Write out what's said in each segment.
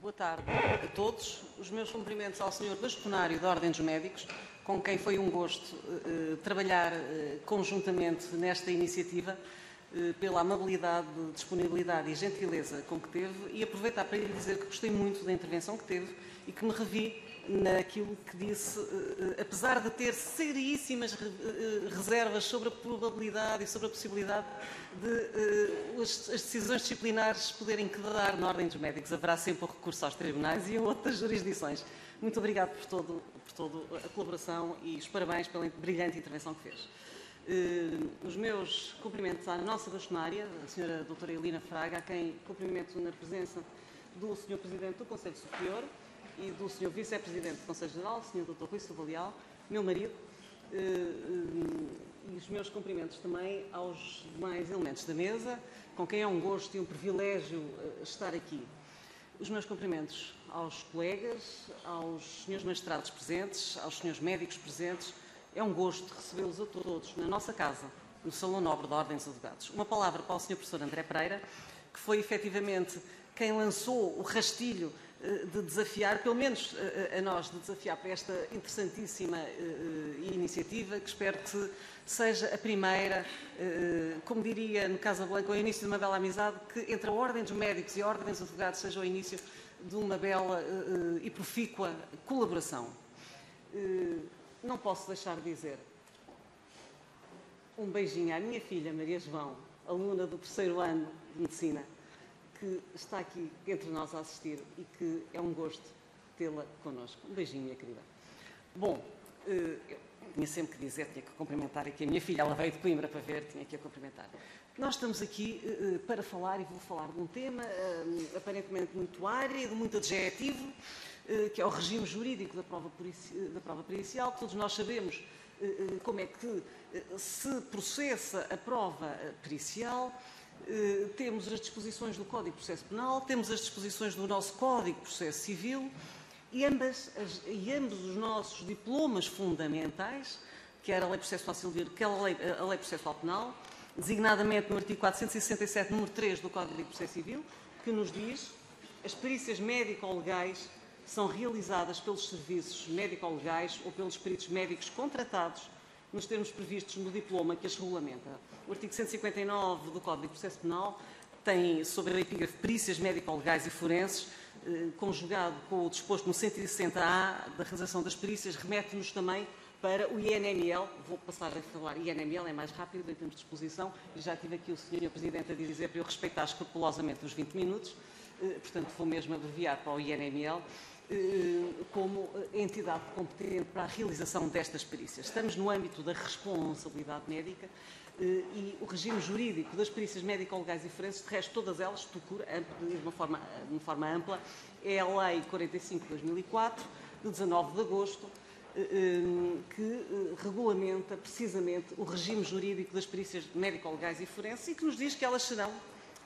Boa tarde a todos. Os meus cumprimentos ao Sr. Bastonário da Ordem dos Médicos, com quem foi um gosto trabalhar conjuntamente nesta iniciativa, pela amabilidade, disponibilidade e gentileza com que teve, e aproveitar para lhe dizer que gostei muito da intervenção que teve e que me revi naquilo que disse, apesar de ter seríssimas reservas sobre a probabilidade e sobre a possibilidade de as decisões disciplinares poderem quedar na Ordem dos Médicos. Haverá sempre o recurso aos tribunais e a outras jurisdições. Muito obrigado por toda a colaboração e os parabéns pela brilhante intervenção que fez. Os meus cumprimentos à nossa bastonária, a Sra. Doutora Elina Fraga, a quem cumprimento na presença do Sr. Presidente do Conselho Superior e do Sr. Vice-Presidente do Conselho Geral, Sr. Dr. Rui Savalial, meu marido, e os meus cumprimentos também aos demais elementos da mesa, com quem é um gosto e um privilégio estar aqui. Os meus cumprimentos aos colegas, aos senhores magistrados presentes, aos senhores médicos presentes. É um gosto recebê-los a todos na nossa casa, no Salão Nobre da Ordem dos Advogados. Uma palavra para o Sr. Professor André Pereira, que foi efetivamente quem lançou o rastilho de desafiar, pelo menos a nós, de desafiar para esta interessantíssima iniciativa, que espero que seja a primeira, como diria no Casablanca, o início de uma bela amizade, que entre a Ordem dos Médicos e a Ordem dos Advogados seja o início de uma bela e profícua colaboração. Não posso deixar de dizer um beijinho à minha filha, Maria João, aluna do 3º ano de Medicina, que está aqui entre nós a assistir e que é um gosto tê-la connosco. Um beijinho, minha querida. Bom, eu tinha sempre que dizer, tinha que cumprimentar aqui a minha filha, ela veio de Coimbra para ver, tinha que a cumprimentar. Nós estamos aqui para falar, e vou falar de um tema aparentemente muito árido, muito adjetivo, que é o regime jurídico da prova pericial. Todos nós sabemos como é que se processa a prova pericial. Temos as disposições do Código de Processo Penal, temos as disposições do nosso Código de Processo Civil e ambos os nossos diplomas fundamentais, quer a Lei Processual Civil, quer a Lei Processual Penal, designadamente no artigo 467, número 3 do Código de Processo Civil, que nos diz que as perícias médico-legais são realizadas pelos serviços médico-legais ou pelos peritos médicos contratados nos termos previstos no diploma que as regulamenta. O artigo 159 do Código de Processo Penal tem sobre a epígrafe perícias médico-legais e forenses, conjugado com o disposto no 160A da realização das perícias, remete-nos também para o INML. Vou passar a falar INML, é mais rápido em termos de exposição, e já tive aqui o Sr. Presidente a dizer para eu respeitar escrupulosamente os 20 minutos, portanto vou mesmo abreviar para o INML, como entidade competente para a realização destas perícias. Estamos no âmbito da responsabilidade médica e o regime jurídico das perícias médico-legais e forenses, de resto todas elas, de uma forma ampla, é a Lei 45 de 2004, de 19 de agosto, que regulamenta precisamente o regime jurídico das perícias médico-legais e forenses e que nos diz que elas serão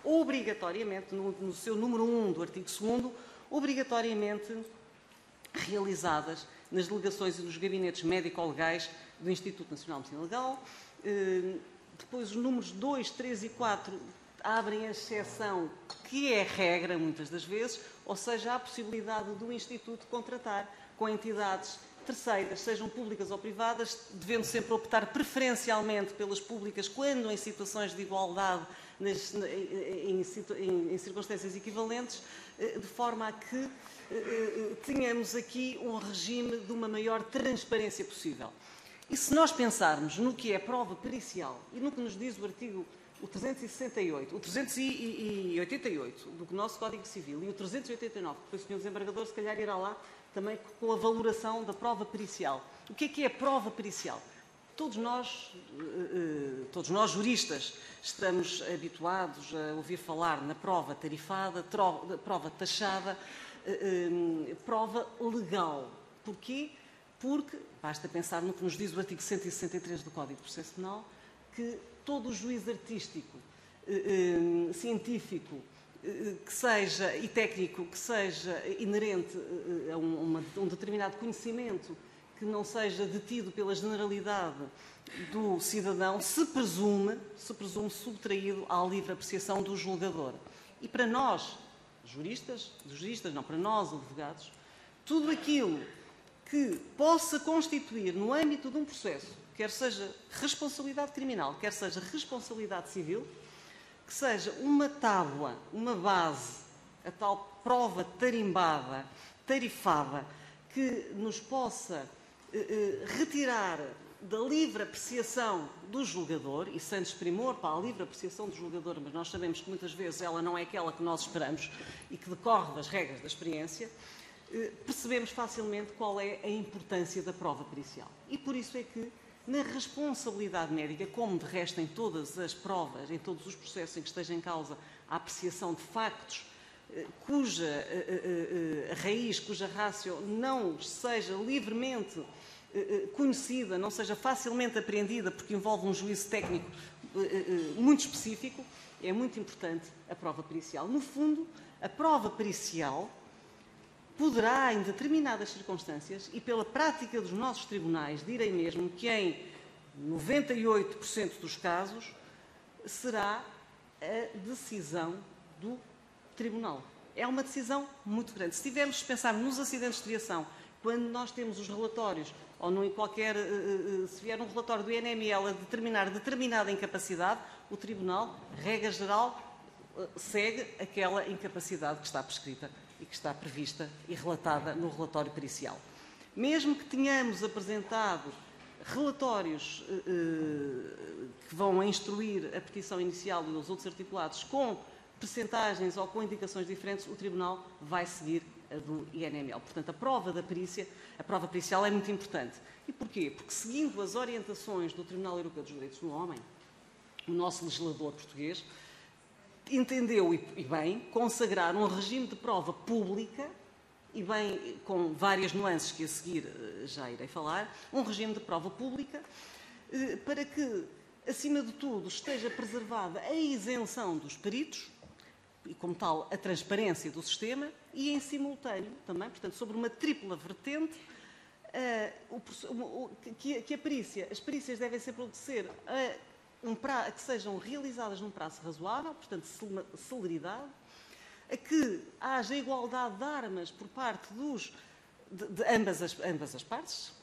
obrigatoriamente, no seu número 1 do artigo 2º, obrigatoriamente realizadas nas delegações e nos gabinetes médico-legais do Instituto Nacional de Medicina Legal. Depois, os números 2, 3 e 4 abrem a exceção, que é regra muitas das vezes, ou seja, a possibilidade do Instituto contratar com entidades terceiras, sejam públicas ou privadas, devendo sempre optar preferencialmente pelas públicas quando em situações de igualdade, em circunstâncias equivalentes, de forma a que tenhamos aqui um regime de uma maior transparência possível. E se nós pensarmos no que é prova pericial e no que nos diz o artigo 368, o 388 do nosso Código Civil e o 389, que foi o Sr. Desembargador, se calhar irá lá também com a valoração da prova pericial. O que é prova pericial? Todos nós juristas, estamos habituados a ouvir falar na prova tarifada, prova taxada, prova legal. Porquê? Porque, basta pensar no que nos diz o artigo 163 do Código de Processo Penal, que todo o juiz artístico, científico, que seja, e técnico, que seja inerente a um determinado conhecimento que não seja detido pela generalidade do cidadão, se presume subtraído à livre apreciação do julgador. E para nós, juristas não, para nós, advogados, tudo aquilo que possa constituir no âmbito de um processo, quer seja responsabilidade criminal, quer seja responsabilidade civil, que seja uma tábua, uma base, a tal prova tarimbada, tarifada, que nos possa retirar da livre apreciação do julgador, e sem desprimor para a livre apreciação do julgador, mas nós sabemos que muitas vezes ela não é aquela que nós esperamos e que decorre das regras da experiência, percebemos facilmente qual é a importância da prova pericial. E por isso é que, na responsabilidade médica, como de resto em todas as provas, em todos os processos em que esteja em causa a apreciação de factos cuja raiz, cuja ratio não seja livremente conhecida, não seja facilmente apreendida, porque envolve um juízo técnico muito específico, é muito importante a prova pericial. No fundo, a prova pericial poderá, em determinadas circunstâncias, e pela prática dos nossos tribunais, direi mesmo que em 98% dos casos, será a decisão do tribunal. É uma decisão muito grande. Se tivermos, se pensarmos nos acidentes de viação, quando nós temos os relatórios, ou em qualquer, se vier um relatório do INML a determinar determinada incapacidade, o tribunal, regra geral, segue aquela incapacidade que está prescrita e que está prevista e relatada no relatório pericial. Mesmo que tenhamos apresentado relatórios que vão instruir a petição inicial e os outros articulados com percentagens ou com indicações diferentes, o Tribunal vai seguir a do INML. Portanto, a prova pericial é muito importante. E porquê? Porque, seguindo as orientações do Tribunal Europeu dos Direitos do Homem, o nosso legislador português entendeu, e bem, consagrar um regime de prova pública, e bem, com várias nuances que a seguir já irei falar, um regime de prova pública para que, acima de tudo, esteja preservada a isenção dos peritos, e como tal a transparência do sistema, e em simultâneo também, portanto, sobre uma tripla vertente, que as perícias devem ser que sejam realizadas num prazo razoável, portanto, celeridade, a que haja igualdade de armas por parte de ambas as partes,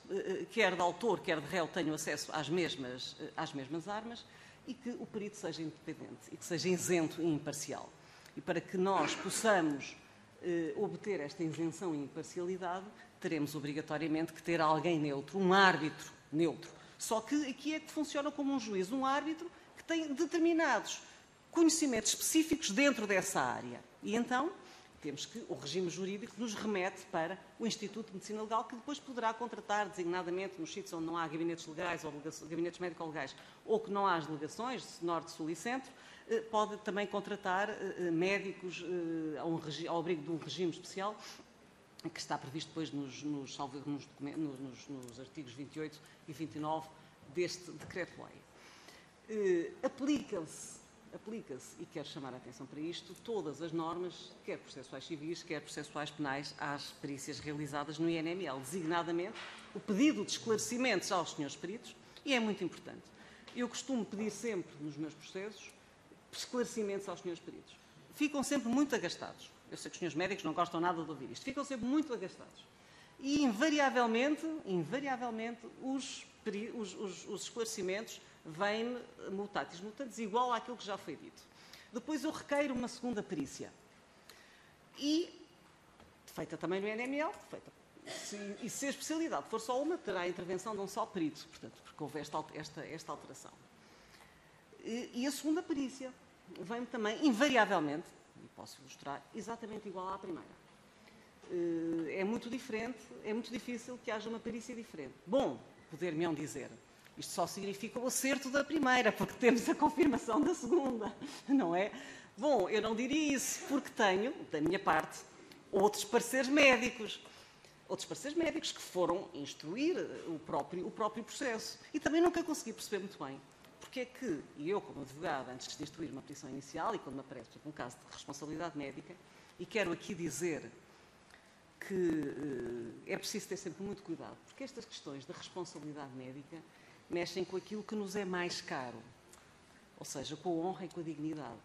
quer de autor, quer de réu, tenham acesso às mesmas armas, e que o perito seja independente e que seja isento e imparcial. E para que nós possamos obter esta isenção e imparcialidade, teremos obrigatoriamente que ter alguém neutro, um árbitro neutro. Só que aqui é que funciona como um juiz, um árbitro que tem determinados conhecimentos específicos dentro dessa área. E então temos que o regime jurídico nos remete para o Instituto de Medicina Legal, que depois poderá contratar designadamente nos sítios onde não há gabinetes legais ou gabinetes médico-legais, ou que não há as delegações, Norte, Sul e Centro, pode também contratar médicos ao abrigo de um regime especial, que está previsto depois nos artigos 28 e 29 deste decreto-lei. Aplica-se, e quero chamar a atenção para isto, todas as normas, quer processuais civis, quer processuais penais, às perícias realizadas no INML, designadamente o pedido de esclarecimentos aos senhores peritos, e é muito importante. Eu costumo pedir sempre nos meus processos esclarecimentos aos senhores peritos. Ficam sempre muito agastados. Eu sei que os senhores médicos não gostam nada de ouvir isto. Ficam sempre muito agastados. E, invariavelmente, os esclarecimentos vêm mutatis mutandis, igual àquilo que já foi dito. Depois eu requeiro uma segunda perícia. E, feita também no INML, e se a especialidade for só uma, terá a intervenção de um só perito, portanto, porque houve esta alteração. E a segunda perícia vem também, invariavelmente, e posso ilustrar, exatamente igual à primeira. É muito diferente, é muito difícil que haja uma perícia diferente. Bom, poder-me-ão dizer, isto só significa o acerto da primeira, porque temos a confirmação da segunda, não é? Bom, eu não diria isso, porque tenho, da minha parte, outros pareceres médicos que foram instruir o próprio processo. E também nunca consegui perceber muito bem porque é que, e eu como advogada, antes de instruir uma petição inicial, e quando me aparece um caso de responsabilidade médica, e quero aqui dizer que é preciso ter sempre muito cuidado, porque estas questões da responsabilidade médica mexem com aquilo que nos é mais caro, ou seja, com a honra e com a dignidade.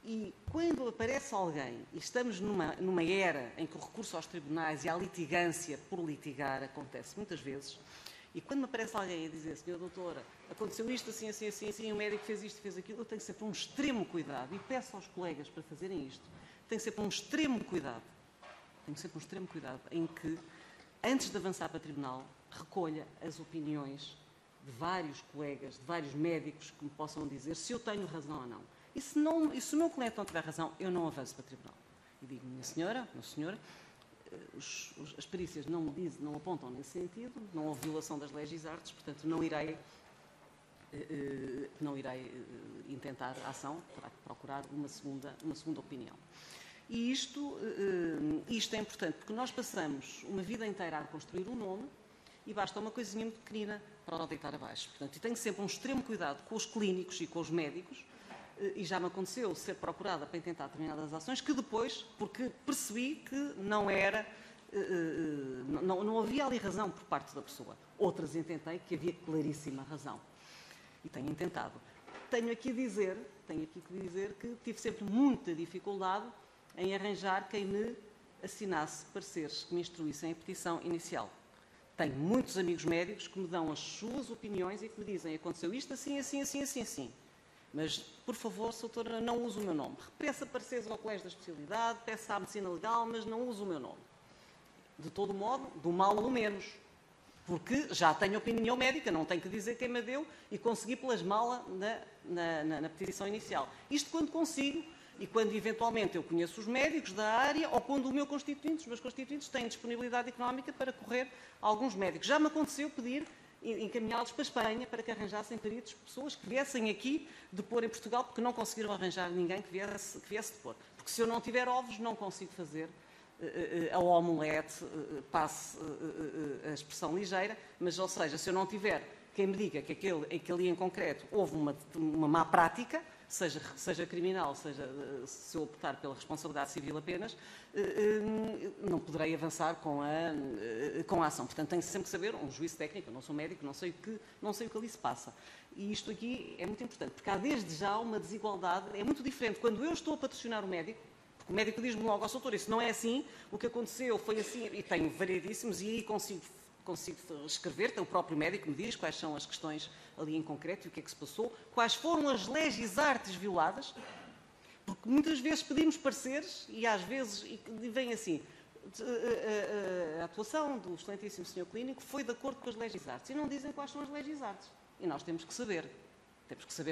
E quando aparece alguém, e estamos numa era em que o recurso aos tribunais e a litigância por litigar acontece muitas vezes, e quando me aparece alguém a dizer, senhora doutora, aconteceu isto assim, assim, assim, assim, o médico fez isto, fez aquilo, eu tenho sempre um extremo cuidado, e peço aos colegas para fazerem isto, tenho sempre um extremo cuidado, em que, antes de avançar para o tribunal, recolha as opiniões de vários colegas, de vários médicos que me possam dizer se eu tenho razão ou não. E se o meu cliente não tiver razão, eu não avanço para o tribunal. E digo, minha senhora, as perícias não me dizem, não apontam nesse sentido, não houve violação das leis e artes, portanto não irei intentar a ação, terá que procurar uma segunda opinião. E isto é importante, porque nós passamos uma vida inteira a construir um nome e basta uma coisinha muito pequenina para o deitar abaixo. Portanto, e tenho sempre um extremo cuidado com os clínicos e com os médicos, e já me aconteceu ser procurada para intentar determinadas ações que depois, porque percebi que não havia ali razão por parte da pessoa. Outras intentei que havia claríssima razão. E tenho intentado. Tenho aqui que dizer que tive sempre muita dificuldade em arranjar quem me assinasse pareceres que me instruíssem a petição inicial. Tenho muitos amigos médicos que me dão as suas opiniões e que me dizem aconteceu isto assim, assim, assim, assim, assim. Mas, por favor, doutora, não use o meu nome. Peça pareceres ao colégio da especialidade, peça à medicina legal, mas não use o meu nome. De todo modo, do mal ao menos. Porque já tenho opinião médica, não tenho que dizer quem me deu e consegui plasmá-la na petição inicial. Isto quando consigo e quando eventualmente eu conheço os médicos da área ou quando os meus constituintes têm disponibilidade económica para correr a alguns médicos. Já me aconteceu pedir encaminhá-los para a Espanha para que arranjassem peritos, pessoas que viessem aqui depor em Portugal, porque não conseguiram arranjar ninguém que viesse depor. Porque se eu não tiver ovos, não consigo fazer a omelete, passe a expressão ligeira, mas, ou seja, se eu não tiver quem me diga que aquele em concreto houve uma má prática, seja criminal, seja se eu optar pela responsabilidade civil apenas, não poderei avançar com a ação. Portanto, tenho sempre que saber, um juízo técnico, eu não sou médico, não sei o que ali se passa. E isto aqui é muito importante, porque há desde já uma desigualdade, é muito diferente. Quando eu estou a patrocinar o médico, porque o médico diz-me logo ao doutor, isso não é assim, o que aconteceu foi assim, e tenho variedíssimos, e aí consigo escrever, então o próprio médico me diz quais são as questões ali em concreto e o que é que se passou, quais foram as leis e artes violadas, porque muitas vezes pedimos pareceres e às vezes vem assim, a atuação do excelentíssimo senhor clínico foi de acordo com as leis e artes e não dizem quais são as leis e artes. E nós temos que saber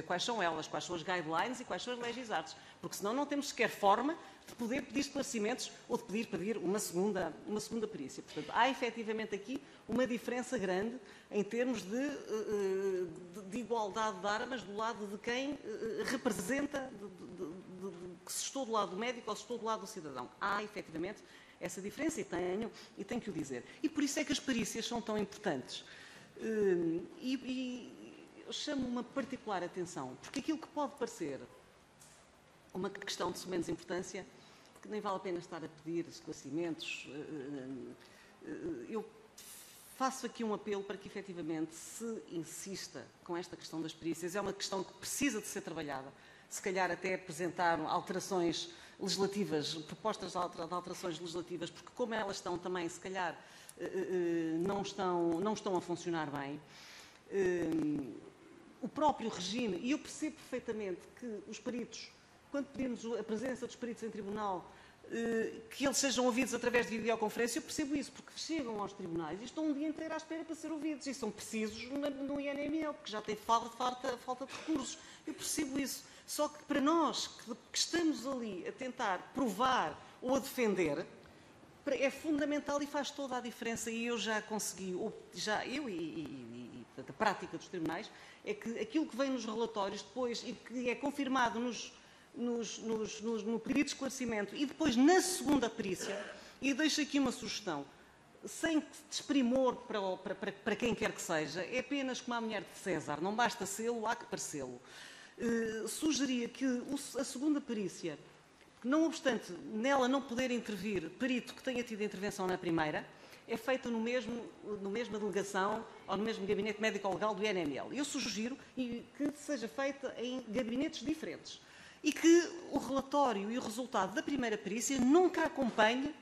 quais são elas, quais são as guidelines e quais são as leis e artes, porque senão não temos sequer forma de poder pedir esclarecimentos ou de pedir uma segunda perícia. Portanto, há efetivamente aqui uma diferença grande em termos de igualdade de armas do lado de quem representa, se estou do lado do médico ou se estou do lado do cidadão. Há efetivamente essa diferença e tenho que o dizer. E por isso é que as perícias são tão importantes. Eu chamo uma particular atenção, porque aquilo que pode parecer uma questão de menos importância, que nem vale a pena estar a pedir esclarecimentos, eu faço aqui um apelo para que efetivamente se insista com esta questão das perícias. É uma questão que precisa de ser trabalhada, se calhar até apresentar alterações legislativas, propostas de alterações legislativas, porque como elas estão também, se calhar, não estão a funcionar bem. O próprio regime, e eu percebo perfeitamente que os peritos, quando pedimos a presença dos peritos em tribunal, que eles sejam ouvidos através de videoconferência, eu percebo isso, porque chegam aos tribunais e estão um dia inteiro à espera para ser ouvidos e são precisos no INML, porque já tem falta de recursos. Eu percebo isso. Só que para nós que estamos ali a tentar provar ou a defender, é fundamental e faz toda a diferença. E eu já consegui, a prática dos tribunais, é que aquilo que vem nos relatórios depois e que é confirmado no pedido de esclarecimento e depois na segunda perícia, e deixo aqui uma sugestão, sem desprimor para quem quer que seja, é apenas como a mulher de César, não basta sê-lo, há que parecê-lo. Sugeria que a segunda perícia, não obstante nela não poder intervir perito que tenha tido intervenção na primeira, é feita no mesma delegação ou no mesmo gabinete médico-legal do INML. Eu sugiro que seja feita em gabinetes diferentes. e que o relatório e o resultado da primeira perícia nunca acompanhe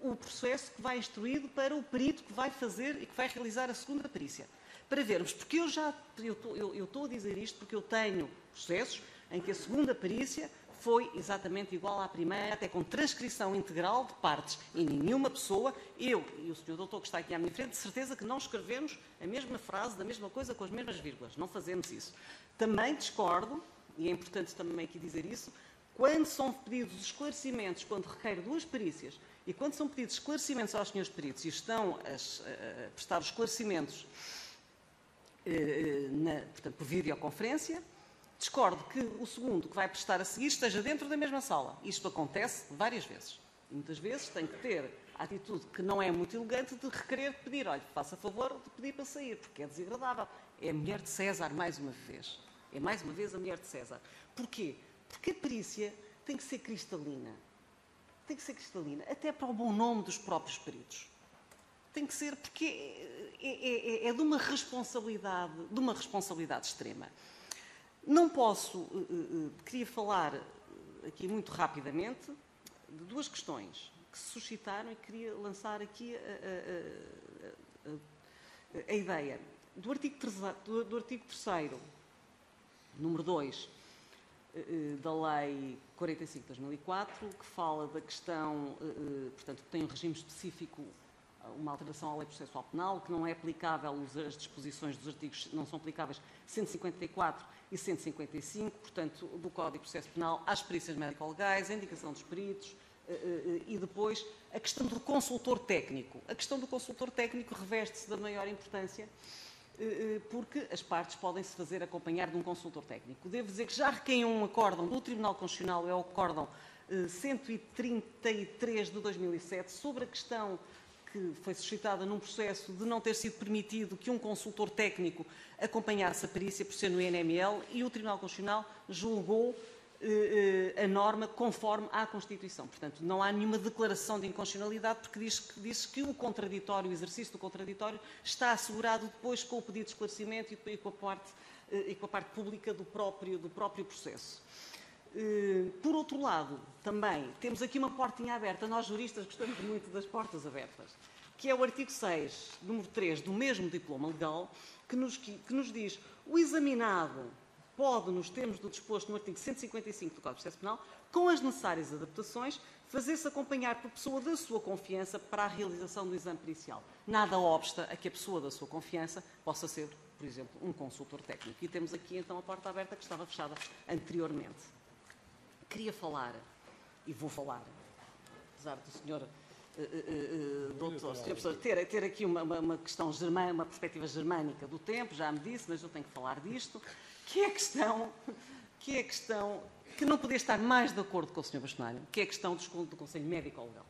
o processo que vai instruído para o perito que vai fazer e que vai realizar a segunda perícia. Para vermos, porque eu estou a dizer isto porque eu tenho processos em que a segunda perícia foi exatamente igual à primeira, até com transcrição integral de partes. E nenhuma pessoa, eu e o Sr. Doutor que está aqui à minha frente, de certeza que não escrevemos a mesma frase, da mesma coisa, com as mesmas vírgulas. Não fazemos isso. Também discordo, e é importante também aqui dizer isso, quando são pedidos esclarecimentos, quando requer 2 perícias, e quando são pedidos esclarecimentos aos senhores peritos e estão a prestar os esclarecimentos portanto, por videoconferência, discordo que o segundo que vai prestar a seguir esteja dentro da mesma sala. Isto acontece várias vezes. E muitas vezes tem que ter a atitude que não é muito elegante de requerer pedir. Olha, faça favor de pedir para sair, porque é desagradável. É a mulher de César, mais uma vez. É mais uma vez a mulher de César. Porquê? Porque a perícia tem que ser cristalina. Tem que ser cristalina, até para o bom nome dos próprios peritos. Tem que ser, porque é de uma responsabilidade extrema. Não posso, queria falar aqui muito rapidamente de 2 questões que se suscitaram e queria lançar aqui a ideia. Do artigo 3º, número 2, da Lei 45 de 2004, que fala da questão, portanto, que tem um regime específico, uma alteração à Lei Processual Penal, que não é aplicável, as disposições dos artigos não são aplicáveis 154 e 155, portanto, do Código de Processo Penal às perícias médico-legais, a indicação dos peritos, e depois a questão do consultor técnico. A questão do consultor técnico reveste-se da maior importância, porque as partes podem-se fazer acompanhar de um consultor técnico. Devo dizer que já requém um acórdão do Tribunal Constitucional, é o acórdão 133 de 2007, sobre a questão que foi suscitada num processo de não ter sido permitido que um consultor técnico acompanhasse a perícia por ser no INML, e o Tribunal Constitucional julgou a norma conforme à Constituição. Portanto, não há nenhuma declaração de inconstitucionalidade, porque diz que o contraditório, o exercício do contraditório, está assegurado depois com o pedido de esclarecimento e com a parte pública do próprio processo. Por outro lado, também temos aqui uma portinha aberta. Nós, juristas, gostamos muito das portas abertas, que é o artigo 6, número 3, do mesmo diploma legal, que nos diz: o examinado pode, nos termos do disposto no artigo 155 do Código de Processo Penal, com as necessárias adaptações, fazer-se acompanhar por pessoa da sua confiança para a realização do exame pericial. Nada obsta a que a pessoa da sua confiança possa ser, por exemplo, um consultor técnico. E temos aqui, então, a porta aberta que estava fechada anteriormente. Queria falar, e vou falar, apesar do senhor doutor, ter aqui uma questão germânica, uma perspectiva germânica do tempo, já me disse, mas eu tenho que falar disto, que é a questão que não podia estar mais de acordo com o Sr. Bastonário, que é a questão do Conselho Médico-Legal.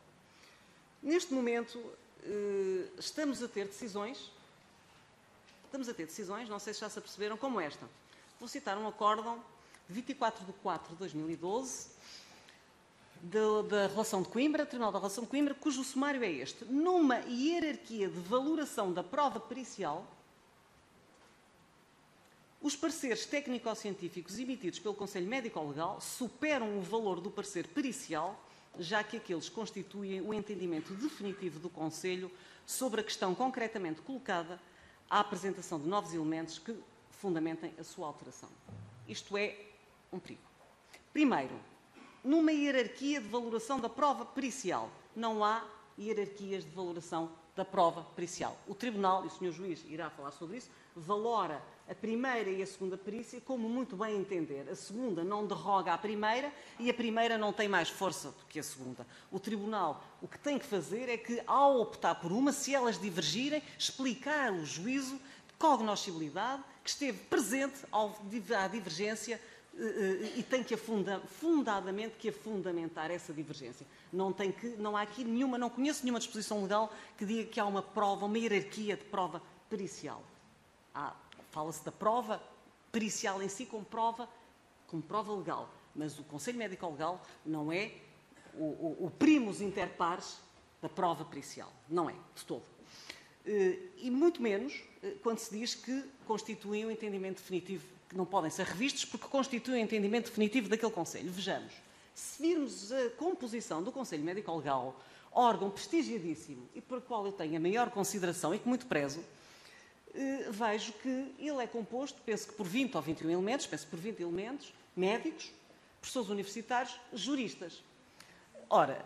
Neste momento, estamos a ter decisões, não sei se já se aperceberam, como esta. Vou citar um acórdão de 24 de 4 de 2012, da Relação de Coimbra, Tribunal da Relação de Coimbra, cujo sumário é este: numa hierarquia de valoração da prova pericial, os pareceres técnico-científicos emitidos pelo Conselho Médico-Legal superam o valor do parecer pericial, já que aqueles constituem o entendimento definitivo do Conselho sobre a questão concretamente colocada, à apresentação de novos elementos que fundamentem a sua alteração. Isto é um perigo. Primeiro, numa hierarquia de valoração da prova pericial, não há hierarquias de valoração da prova pericial. O Tribunal, e o Sr. Juiz irá falar sobre isso, valora a primeira e a segunda perícia como muito bem entender. A segunda não derroga à primeira e a primeira não tem mais força do que a segunda. O Tribunal o que tem que fazer é que, ao optar por uma, se elas divergirem, explicar o juízo de cognoscibilidade que esteve presente à divergência e tem que fundadamente que fundamentar essa divergência. Não há aqui nenhuma, não conheço nenhuma disposição legal que diga que há uma prova, uma hierarquia de prova pericial. Fala-se da prova pericial em si como prova legal, mas o Conselho Médico-Legal não é o primus inter pares da prova pericial. Não é, de todo. E muito menos quando se diz que constituem um entendimento definitivo que não podem ser revistos porque constituem o entendimento definitivo daquele Conselho. Vejamos, se virmos a composição do Conselho Médico-Legal, órgão prestigiadíssimo e por qual eu tenho a maior consideração e que muito prezo, vejo que ele é composto, penso que por 20 ou 21 elementos, penso que por 20 elementos, médicos, professores universitários, juristas. Ora,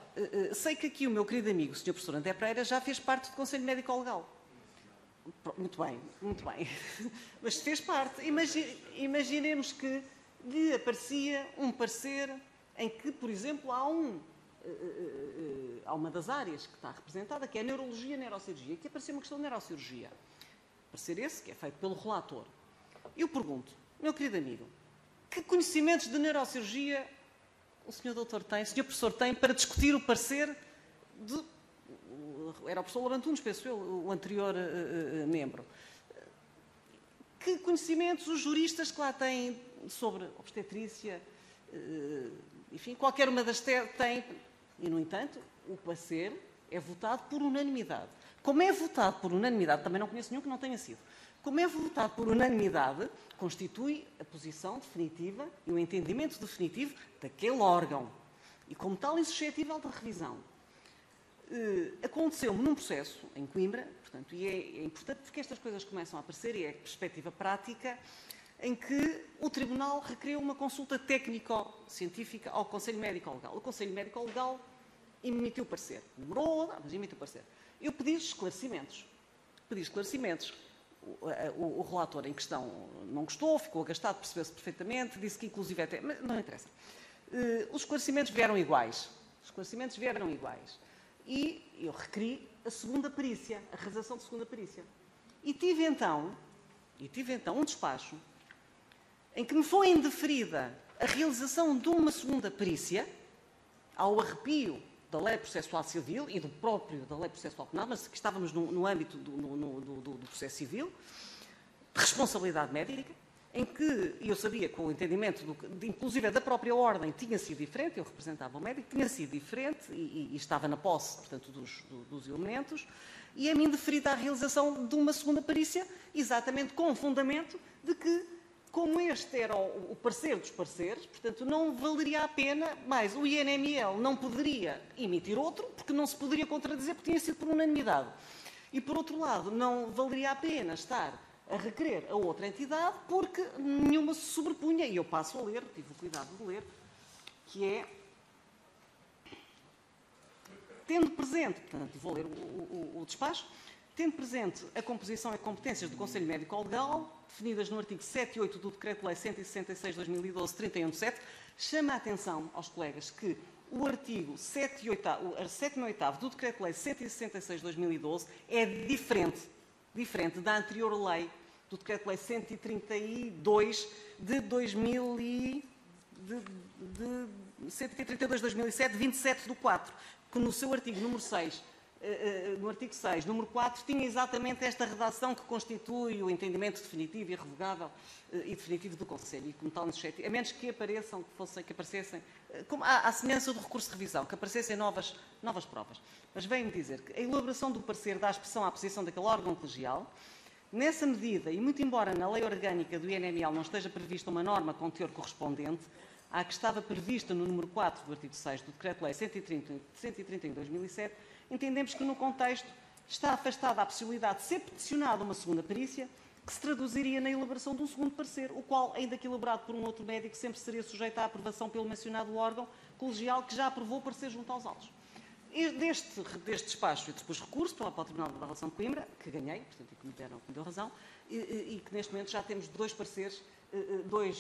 sei que aqui o meu querido amigo, o Sr. Professor André Pereira, já fez parte do Conselho Médico-Legal. Muito bem, muito bem. Mas fez parte. Imaginemos que lhe aparecia um parecer em que, por exemplo, há uma das áreas que está representada, que é a neurologia e a neurocirurgia, que apareceu uma questão de neurocirurgia. Parecer esse, que é feito pelo relator. Eu pergunto, meu querido amigo, que conhecimentos de neurocirurgia o Sr. Doutor tem, o Sr. Professor tem, para discutir o parecer de... Era o professor Larantunes, penso eu, o anterior membro. Que conhecimentos os juristas que lá têm sobre obstetrícia, enfim, qualquer uma das tem. E, no entanto, o parecer é votado por unanimidade. Como é votado por unanimidade, também não conheço nenhum que não tenha sido. Como é votado por unanimidade, constitui a posição definitiva e o entendimento definitivo daquele órgão. E, como tal, insuscetível de revisão. Aconteceu-me num processo em Coimbra, portanto, e é importante porque estas coisas começam a aparecer, e é a perspectiva prática, em que o Tribunal requeriu uma consulta técnico-científica ao Conselho Médico-Legal. O Conselho Médico-Legal emitiu parecer. Demorou, mas emitiu parecer. Eu pedi esclarecimentos. O relator em questão não gostou, ficou agastado, percebeu-se perfeitamente, disse que inclusive até... Mas não interessa. Os esclarecimentos vieram iguais. E eu requeri a segunda perícia, a realização de segunda perícia. E tive então um despacho em que me foi indeferida a realização de uma segunda perícia, ao arrepio da Lei Processual Civil e do próprio da Lei Processual Penal, mas que estávamos no âmbito do processo civil, de responsabilidade médica, em que eu sabia que o entendimento, inclusive da própria ordem, tinha sido diferente, eu representava o médico, tinha sido diferente e estava na posse, portanto, dos elementos, e é-me indeferida a realização de uma segunda perícia, exatamente com o fundamento de que, como este era o parecer dos pareceres, portanto, não valeria a pena, mais o INML não poderia emitir outro, porque não se poderia contradizer, porque tinha sido por unanimidade. E, por outro lado, não valeria a pena estar a requerer a outra entidade, porque nenhuma se sobrepunha. E eu passo a ler, tive o cuidado de ler, que é... Tendo presente, portanto, vou ler o despacho, tendo presente a composição e competências do Conselho Médico-Legal, definidas no artigo 7 e 8 do Decreto-Lei 166/2012, 31 de 7, chama a atenção aos colegas que o artigo 7 e 8 do Decreto-Lei 166/2012 é diferente da anterior lei, do Decreto-Lei 132 de 2007, 27 do 4, que no seu artigo número 6, número 4, tinha exatamente esta redação que constitui o entendimento definitivo, irrevogável e definitivo do Conselho, e como tal, a menos que aparecessem, como à semelhança do recurso de revisão, que aparecessem novas provas. Mas vem-me dizer que a elaboração do parecer dá expressão à posição daquele órgão colegial. Nessa medida, e muito embora na lei orgânica do INML não esteja prevista uma norma com teor correspondente à que estava prevista no número 4 do artigo 6 do Decreto-Lei 131/2007, entendemos que no contexto está afastada a possibilidade de ser peticionada uma segunda perícia, que se traduziria na elaboração de um segundo parecer, o qual, ainda que elaborado por um outro médico, sempre seria sujeito à aprovação pelo mencionado órgão colegial que já aprovou o parecer junto aos autos. Deste despacho e depois recurso para o Tribunal da Relação de Coimbra, que ganhei, portanto, e que me deu razão, e que neste momento já temos dois pareceres,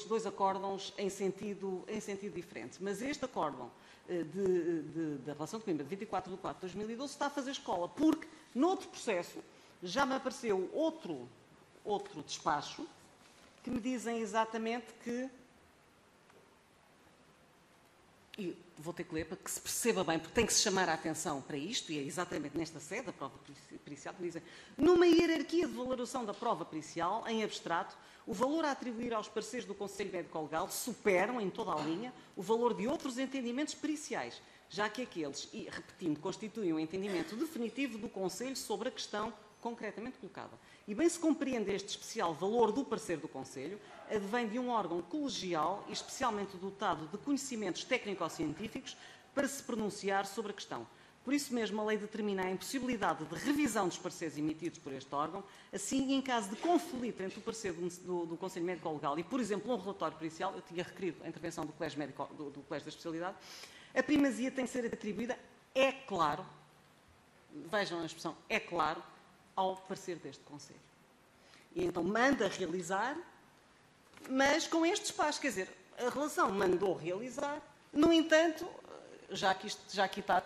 dois acórdãos em sentido diferente. Mas este acórdão da Relação de Coimbra, de 24 de 4 de 2012, está a fazer escola, porque, noutro processo, já me apareceu outro despacho que me dizem exatamente que... E vou ter que ler para que se perceba bem, porque tem que se chamar a atenção para isto, e é exatamente nesta sede, a prova pericial, que dizem: numa hierarquia de valoração da prova pericial, em abstrato, o valor a atribuir aos pareceres do Conselho Médico-Legal superam, em toda a linha, o valor de outros entendimentos periciais, já que aqueles, e repetindo, constituem um entendimento definitivo do Conselho sobre a questão concretamente colocada. E bem se compreende este especial valor do parecer do Conselho, advém de um órgão colegial e especialmente dotado de conhecimentos técnico-científicos para se pronunciar sobre a questão. Por isso mesmo, a lei determina a impossibilidade de revisão dos pareceres emitidos por este órgão, assim, em caso de conflito entre o parecer do Conselho Médico-Legal e, por exemplo, um relatório pericial, eu tinha requerido a intervenção do Colégio da Especialidade, a primazia tem que ser atribuída, é claro, vejam a expressão, é claro, ao parecer deste Conselho. E então manda realizar, mas com estes passos, quer dizer, a relação mandou realizar, no entanto, já aqui está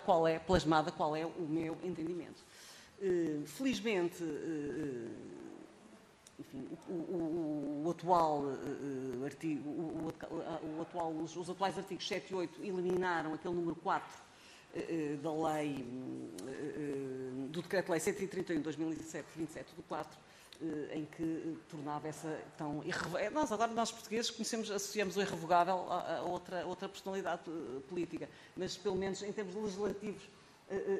plasmada qual é o meu entendimento. Felizmente, enfim, os atuais artigos 7 e 8 eliminaram aquele número 4 da lei, do Decreto-Lei 131 de 2007, 27 do 4, em que tornava essa tão irrevogável. Nós portugueses associamos o irrevogável a outra personalidade política, mas pelo menos em termos legislativos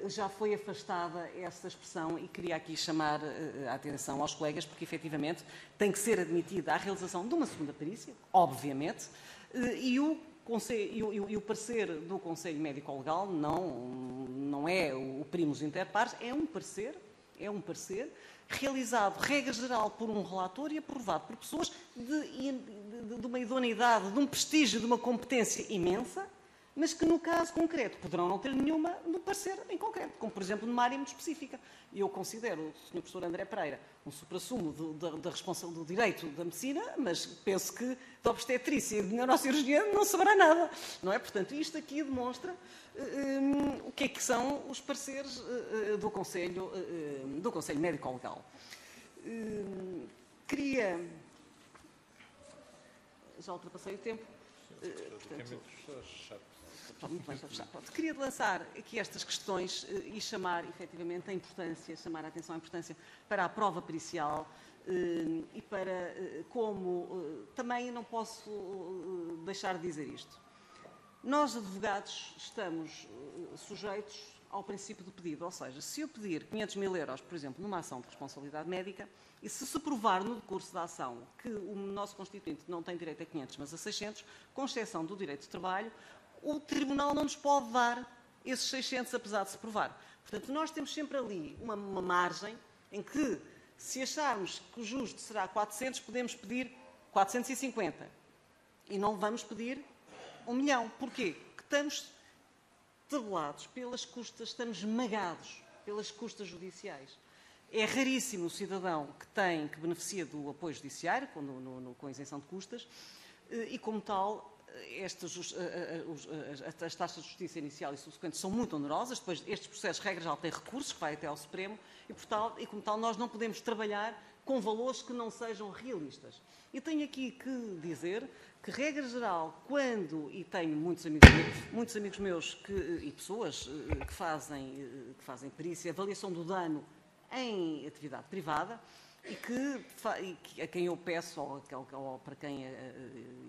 já foi afastada essa expressão e queria aqui chamar a atenção aos colegas, porque efetivamente tem que ser admitida a realização de uma segunda perícia, obviamente, e o parecer do Conselho Médico-Legal não é o primus inter pares, é um parecer realizado, regra geral, por um relator e aprovado por pessoas de uma idoneidade, de um prestígio, de uma competência imensa, mas que, no caso concreto, poderão não ter nenhuma no parecer em concreto, como, por exemplo, numa área muito específica. E eu considero o Sr. Professor André Pereira um suprassumo do direito da medicina, mas penso que de obstetrícia e de neurocirurgia não saberá nada, não é? Portanto, isto aqui demonstra o que é que são os pareceres do Conselho Médico-Legal. Já ultrapassei o tempo. Queria lançar aqui estas questões e chamar efetivamente chamar a atenção à importância para a prova pericial e para como também não posso deixar de dizer isto. Nós, advogados, estamos sujeitos ao princípio do pedido, ou seja, se eu pedir 500 mil euros, por exemplo, numa ação de responsabilidade médica, e se provar no decurso da ação que o nosso constituinte não tem direito a 500, mas a 600, com exceção do direito de trabalho, o Tribunal não nos pode dar esses 600, apesar de se provar. Portanto, nós temos sempre ali uma margem em que, se acharmos que o justo será 400, podemos pedir 450 e não vamos pedir 1 milhão. Porquê? Porque estamos tabelados pelas custas, estamos esmagados pelas custas judiciais. É raríssimo o cidadão que beneficia do apoio judiciário, com isenção de custas, e como tal, as taxas de justiça inicial e subsequentes são muito onerosas. Depois, estes processos, regra geral, têm recursos, que vai até ao Supremo, e como tal, nós não podemos trabalhar com valores que não sejam realistas. E tenho aqui que dizer que, regra geral, e tenho muitos amigos meus e pessoas que fazem perícia, avaliação do dano em atividade privada, e a quem eu peço, ou para quem,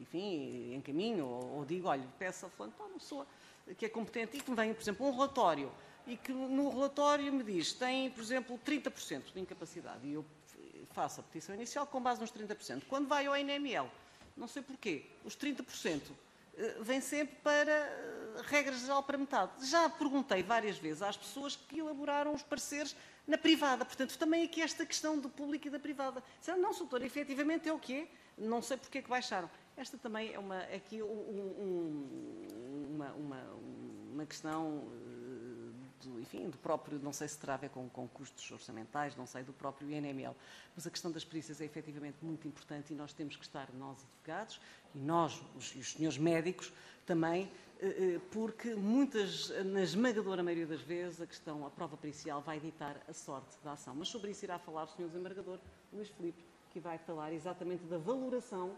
enfim, encaminho, ou digo, olha, peço a fulano, uma pessoa que é competente e que me venha, por exemplo, um relatório, e que no relatório me diz, tem, por exemplo, 30% de incapacidade, e eu faço a petição inicial com base nos 30%. Quando vai ao NML, não sei porquê, os 30% vêm sempre para, regra geral, para metade. Já perguntei várias vezes às pessoas que elaboraram os pareceres na privada. Portanto, também aqui esta questão do público e da privada. Disseram, não, doutor, efetivamente é o que é, não sei porque é que baixaram. Esta também é uma questão do próprio, não sei se terá a ver com custos orçamentais, não sei, do próprio INML. Mas a questão das perícias é efetivamente muito importante e nós temos que estar, nós advogados, e nós, os senhores médicos, também, porque na esmagadora maioria das vezes, a prova pericial vai ditar a sorte da ação. Mas sobre isso irá falar o senhor desembargador Luís Filipe, que vai falar exatamente da valoração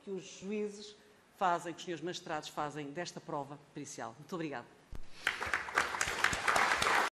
que os juízes fazem, que os senhores magistrados fazem desta prova pericial. Muito obrigada.